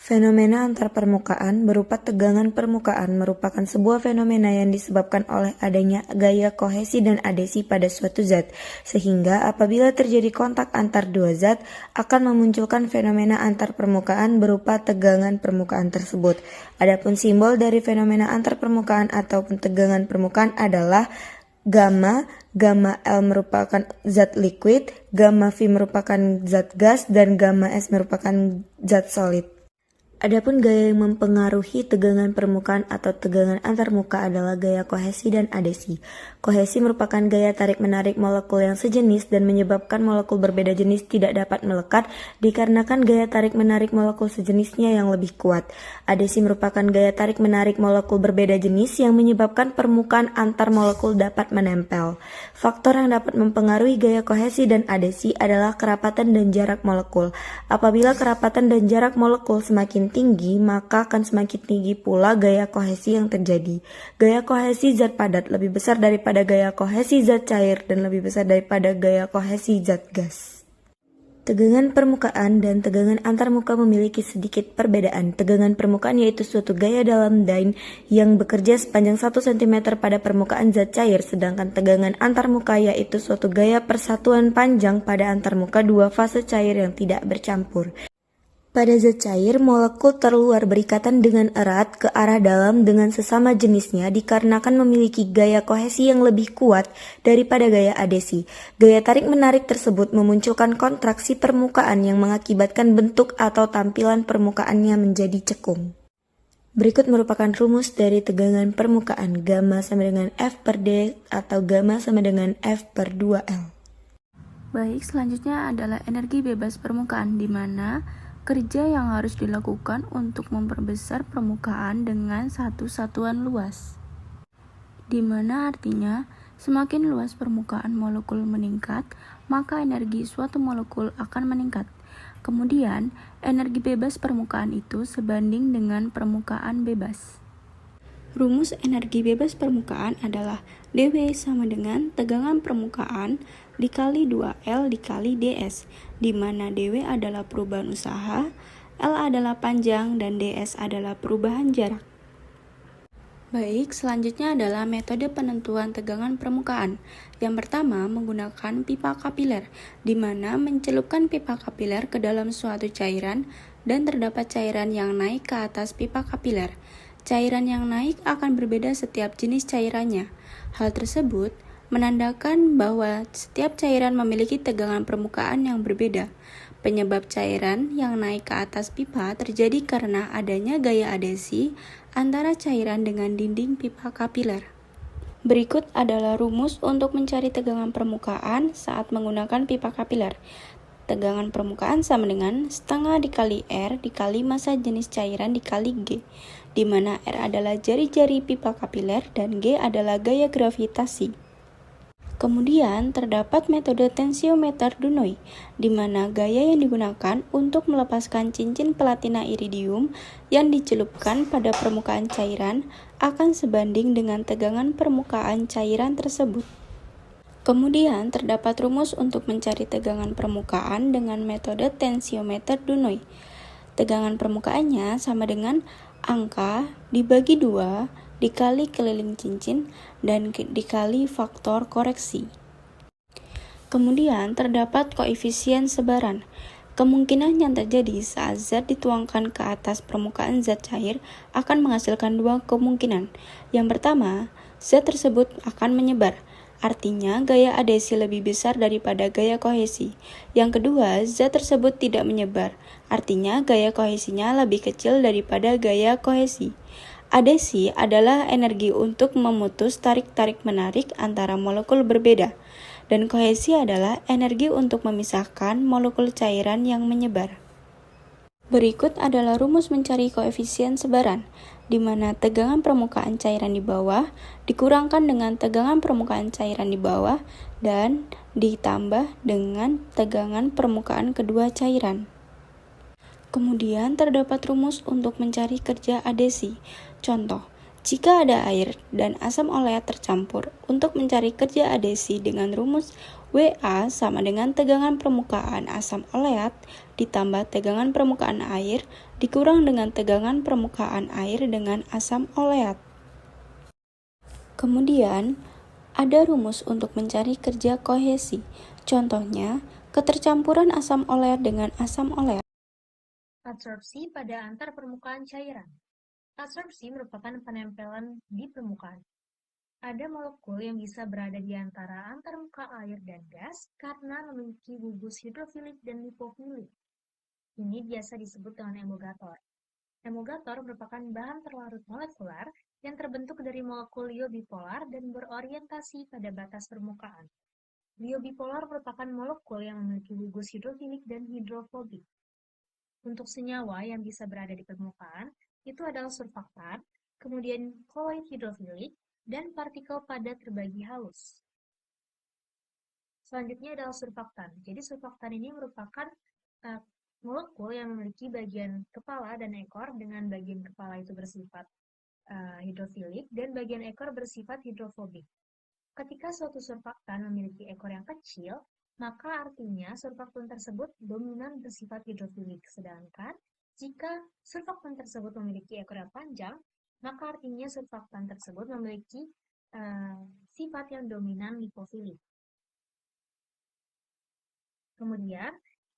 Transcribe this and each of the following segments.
Fenomena antar permukaan berupa tegangan permukaan merupakan sebuah fenomena yang disebabkan oleh adanya gaya kohesi dan adesi pada suatu zat, sehingga apabila terjadi kontak antar dua zat akan memunculkan fenomena antar permukaan berupa tegangan permukaan tersebut. Adapun simbol dari fenomena antar permukaan ataupun tegangan permukaan adalah gamma. Gamma L merupakan zat liquid, gamma V merupakan zat gas, dan gamma S merupakan zat solid. Adapun gaya yang mempengaruhi tegangan permukaan atau tegangan antarmuka adalah gaya kohesi dan adesi. Kohesi merupakan gaya tarik-menarik molekul yang sejenis dan menyebabkan molekul berbeda jenis tidak dapat melekat dikarenakan gaya tarik-menarik molekul sejenisnya yang lebih kuat. Adesi merupakan gaya tarik-menarik molekul berbeda jenis yang menyebabkan permukaan antar molekul dapat menempel. Faktor yang dapat mempengaruhi gaya kohesi dan adesi adalah kerapatan dan jarak molekul. Apabila kerapatan dan jarak molekul semakin tinggi, maka akan semakin tinggi pula gaya kohesi yang terjadi. Gaya kohesi zat padat lebih besar daripada gaya kohesi zat cair dan lebih besar daripada gaya kohesi zat gas. Tegangan permukaan dan tegangan antarmuka memiliki sedikit perbedaan. Tegangan permukaan yaitu suatu gaya dalam dyne yang bekerja sepanjang 1 cm pada permukaan zat cair, sedangkan tegangan antarmuka yaitu suatu gaya persatuan panjang pada antarmuka dua fase cair yang tidak bercampur. Pada zat cair, molekul terluar berikatan dengan erat ke arah dalam dengan sesama jenisnya dikarenakan memiliki gaya kohesi yang lebih kuat daripada gaya adesi. Gaya tarik-menarik tersebut memunculkan kontraksi permukaan yang mengakibatkan bentuk atau tampilan permukaannya menjadi cekung. Berikut merupakan rumus dari tegangan permukaan. Gamma sama dengan F per D atau gamma sama dengan F per 2L. Baik, selanjutnya adalah energi bebas permukaan, di mana kerja yang harus dilakukan untuk memperbesar permukaan dengan satu satuan luas. Di mana artinya, semakin luas permukaan molekul meningkat, maka energi suatu molekul akan meningkat. Kemudian, energi bebas permukaan itu sebanding dengan permukaan bebas. Rumus energi bebas permukaan adalah dW sama dengan tegangan permukaan dikali 2L dikali ds, di mana dW adalah perubahan usaha, L adalah panjang, dan ds adalah perubahan jarak. Baik, selanjutnya adalah metode penentuan tegangan permukaan. Yang pertama, menggunakan pipa kapiler, di mana mencelupkan pipa kapiler ke dalam suatu cairan dan terdapat cairan yang naik ke atas pipa kapiler. Cairan yang naik akan berbeda setiap jenis cairannya. Hal tersebut menandakan bahwa setiap cairan memiliki tegangan permukaan yang berbeda. Penyebab cairan yang naik ke atas pipa terjadi karena adanya gaya adesi antara cairan dengan dinding pipa kapiler. Berikut adalah rumus untuk mencari tegangan permukaan saat menggunakan pipa kapiler. Tegangan permukaan sama dengan setengah dikali R dikali massa jenis cairan dikali G, di mana R adalah jari-jari pipa kapiler dan G adalah gaya gravitasi. Kemudian terdapat metode tensiometer Dunoy, di mana gaya yang digunakan untuk melepaskan cincin platina iridium yang dicelupkan pada permukaan cairan akan sebanding dengan tegangan permukaan cairan tersebut. Kemudian terdapat rumus untuk mencari tegangan permukaan dengan metode tensiometer Dunoy. Tegangan permukaannya sama dengan angka dibagi 2 dikali keliling cincin dan dikali faktor koreksi. Kemudian terdapat koefisien sebaran. Kemungkinan yang terjadi saat zat dituangkan ke atas permukaan zat cair akan menghasilkan dua kemungkinan. Yang pertama, zat tersebut akan menyebar. Artinya, gaya adesi lebih besar daripada gaya kohesi. Yang kedua, zat tersebut tidak menyebar. Artinya, gaya kohesinya lebih kecil daripada gaya kohesi. Adesi adalah energi untuk memutus tarik-tarik-menarik antara molekul berbeda. Dan kohesi adalah energi untuk memisahkan molekul cairan yang menyebar. Berikut adalah rumus mencari koefisien sebaran, di mana tegangan permukaan cairan di bawah dikurangkan dengan tegangan permukaan cairan di bawah dan ditambah dengan tegangan permukaan kedua cairan. Kemudian terdapat rumus untuk mencari kerja adesi. Contoh, Jika ada air dan asam oleat tercampur, untuk mencari kerja adesi dengan rumus WA sama dengan tegangan permukaan asam oleat ditambah tegangan permukaan air dikurang dengan tegangan permukaan air dengan asam oleat. Kemudian, ada rumus untuk mencari kerja kohesi. Contohnya, ketercampuran asam oleat dengan asam oleat. Adsorpsi pada antar permukaan cairan. Adsorpsi merupakan penempelan di permukaan. Ada molekul yang bisa berada di antara antar muka air dan gas karena memiliki gugus hidrofilik dan lipofilik. Ini biasa disebut dengan emulgator. Emulgator merupakan bahan terlarut molekular yang terbentuk dari molekul biobipolar dan berorientasi pada batas permukaan. Biobipolar merupakan molekul yang memiliki gugus hidrofilik dan hidrofobik. Untuk senyawa yang bisa berada di permukaan, itu adalah surfaktan, kemudian koloid hidrofilik, dan partikel padat terbagi halus. Selanjutnya adalah surfaktan. Jadi surfaktan ini merupakan molekul yang memiliki bagian kepala dan ekor, dengan bagian kepala itu bersifat hidrofilik dan bagian ekor bersifat hidrofobik. Ketika suatu surfaktan memiliki ekor yang kecil, maka artinya surfaktan tersebut dominan bersifat hidrofilik. Sedangkan jika surfaktan tersebut memiliki ekor yang panjang, maka artinya surfaktan tersebut memiliki sifat yang dominan lipofilik. Kemudian,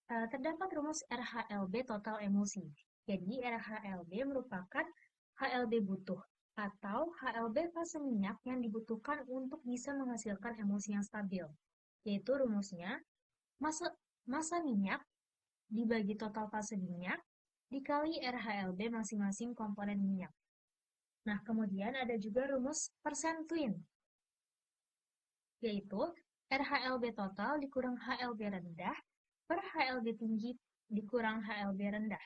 terdapat rumus RHLB total emulsi. Jadi, RHLB merupakan HLB butuh atau HLB fase minyak yang dibutuhkan untuk bisa menghasilkan emulsi yang stabil. Yaitu rumusnya, massa minyak dibagi total fase minyak dikali RHLB masing-masing komponen minyak. Nah, kemudian ada juga rumus persen twin, yaitu RHLB total dikurang HLB rendah per HLB tinggi dikurang HLB rendah.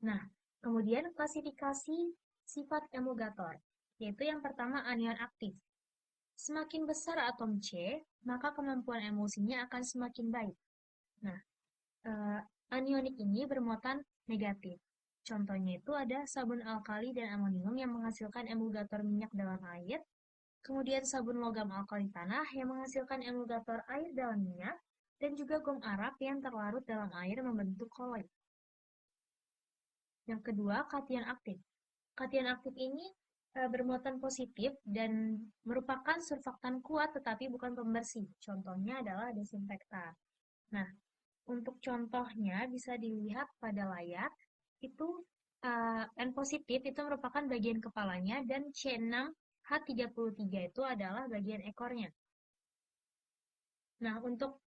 Nah, kemudian klasifikasi sifat emulgator, yaitu yang pertama anion aktif. Semakin besar atom C, maka kemampuan emulsinya akan semakin baik. Nah, anionik ini bermuatan negatif. Contohnya itu ada sabun alkali dan amonium yang menghasilkan emulgator minyak dalam air, kemudian sabun logam alkali tanah yang menghasilkan emulgator air dalam minyak, dan juga gom arab yang terlarut dalam air membentuk koloid. Yang kedua, kation aktif. Kation aktif ini bermuatan positif dan merupakan surfaktan kuat tetapi bukan pembersih. Contohnya adalah desinfektan. Nah, untuk contohnya bisa dilihat pada layar. Itu N positif itu merupakan bagian kepalanya dan C6H33 itu adalah bagian ekornya. Nah, untuk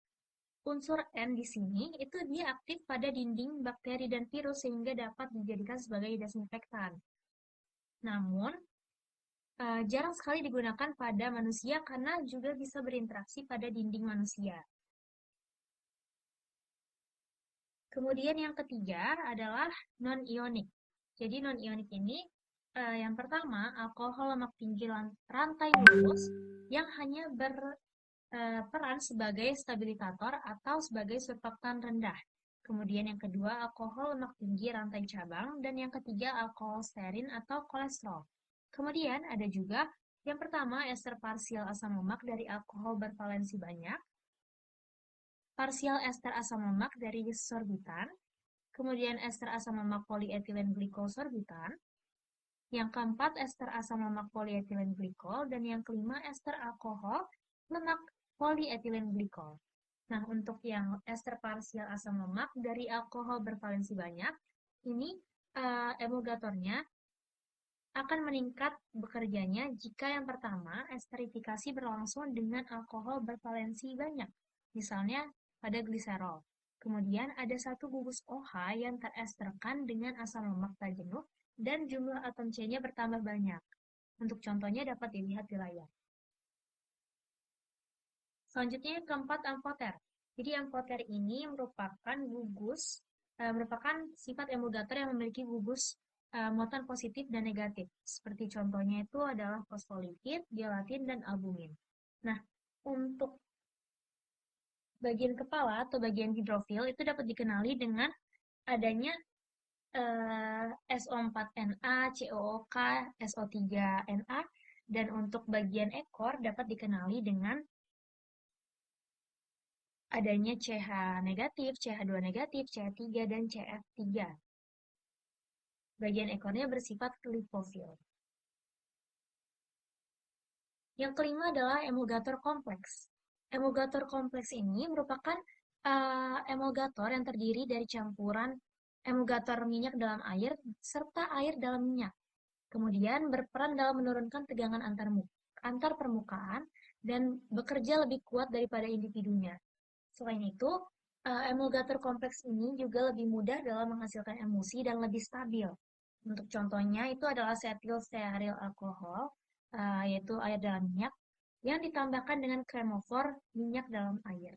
unsur N di sini itu dia aktif pada dinding bakteri dan virus sehingga dapat dijadikan sebagai desinfektan. Namun, jarang sekali digunakan pada manusia karena juga bisa berinteraksi pada dinding manusia. Kemudian yang ketiga adalah non-ionik. Jadi non-ionik ini yang pertama, alkohol lemak tinggi rantai lurus yang hanya berperan sebagai stabilisator atau sebagai surfaktan rendah. Kemudian yang kedua, alkohol lemak tinggi rantai cabang. Dan yang ketiga, alkohol stearin atau kolesterol. Kemudian ada juga yang pertama, ester parsial asam lemak dari alkohol bervalensi banyak, parsial ester asam lemak dari sorbitan, kemudian ester asam lemak polietilen glikol sorbitan, yang keempat ester asam lemak polietilen glikol, dan yang kelima ester alkohol lemak polietilen glikol. Nah, untuk yang ester parsial asam lemak dari alkohol bervalensi banyak, ini emulgatornya akan meningkat bekerjanya jika yang pertama esterifikasi berlangsung dengan alkohol bervalensi banyak, misalnya pada gliserol. Kemudian ada satu gugus OH yang teresterkan dengan asam lemak tak jenuh dan jumlah atom C-nya bertambah banyak. Untuk contohnya dapat dilihat di layar. Selanjutnya yang keempat, amfoter. Jadi amfoter ini merupakan sifat emulgator yang memiliki gugus muatan positif dan negatif. Seperti contohnya itu adalah fosfolipid, gelatin, dan albumin. Nah, untuk bagian kepala atau bagian hidrofil itu dapat dikenali dengan adanya SO4Na, COOK, SO3Na, dan untuk bagian ekor dapat dikenali dengan adanya CH negatif, CH2 negatif, CH3, dan CF3. Bagian ekornya bersifat lipofil. Yang kelima adalah emulgator kompleks. Emulgator kompleks ini merupakan emulgator yang terdiri dari campuran emulgator minyak dalam air serta air dalam minyak. Kemudian berperan dalam menurunkan tegangan antar permukaan dan bekerja lebih kuat daripada individunya. Selain itu, emulgator kompleks ini juga lebih mudah dalam menghasilkan emulsi dan lebih stabil. Untuk contohnya itu adalah setil stearil alkohol, yaitu air dalam minyak, yang ditambahkan dengan kremofor minyak dalam air.